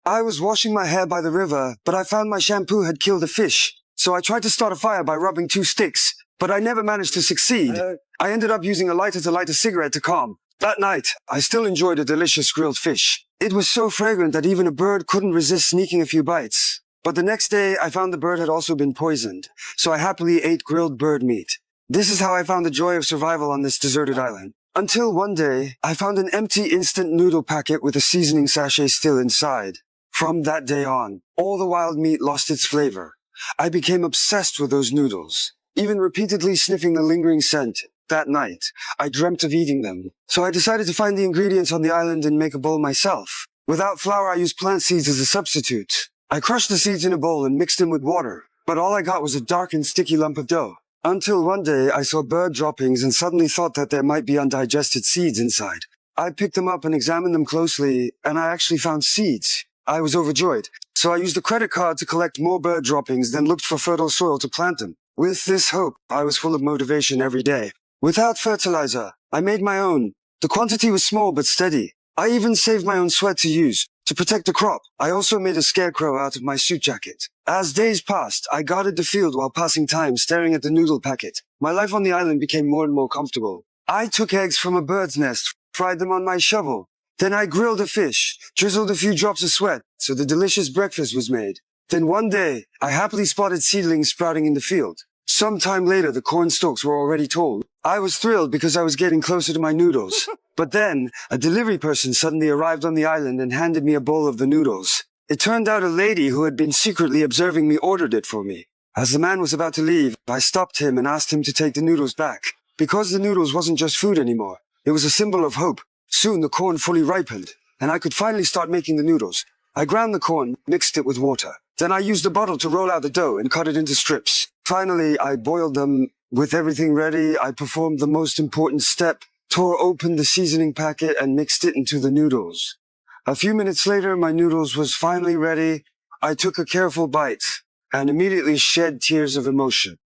I was washing my hair by the river, but I found my shampoo had killed a fish. So I tried to start a fire by rubbing two sticks, but I never managed to succeed. I ended up using a lighter to light a cigarette to calm. That night, I still enjoyed a delicious grilled fish. It was so fragrant that even a bird couldn't resist sneaking a few bites. But the next day, I found the bird had also been poisoned, so I happily ate grilled bird meat. This is how I found the joy of survival on this deserted island. Until one day, I found an empty instant noodle packet with a seasoning sachet still inside. From that day on, all the wild meat lost its flavor. I became obsessed with those noodles, even repeatedly sniffing the lingering scent. That night, I dreamt of eating them, so I decided to find the ingredients on the island and make a bowl myself. Without flour, I used plant seeds as a substitute. I crushed the seeds in a bowl and mixed them with water, but all I got was a dark and sticky lump of dough. Until one day, I saw bird droppings and suddenly thought that there might be undigested seeds inside. I picked them up and examined them closely, and I actually found seeds. I was overjoyed, so I used a credit card to collect more bird droppings, then looked for fertile soil to plant them. With this hope, I was full of motivation every day. Without fertilizer, I made my own. The quantity was small but steady. I even saved my own sweat to use. To protect the crop, I also made a scarecrow out of my suit jacket. As days passed, I guarded the field while passing time staring at the noodle packet. My life on the island became more and more comfortable. I took eggs from a bird's nest, fried them on my shovel. Then I grilled a fish, drizzled a few drops of sweat, so the delicious breakfast was made. Then one day, I happily spotted seedlings sprouting in the field. Some time later, the corn stalks were already tall. I was thrilled because I was getting closer to my noodles. But then, a delivery person suddenly arrived on the island and handed me a bowl of the noodles. It turned out a lady who had been secretly observing me ordered it for me. As the man was about to leave, I stopped him and asked him to take the noodles back. Because the noodles wasn't just food anymore, it was a symbol of hope. Soon the corn fully ripened, and I could finally start making the noodles. I ground the corn, mixed it with water. Then I used a bottle to roll out the dough and cut it into strips. Finally, I boiled them. With everything ready, I performed the most important step, tore open the seasoning packet and mixed it into the noodles. A few minutes later, my noodles was finally ready. I took a careful bite and immediately shed tears of emotion.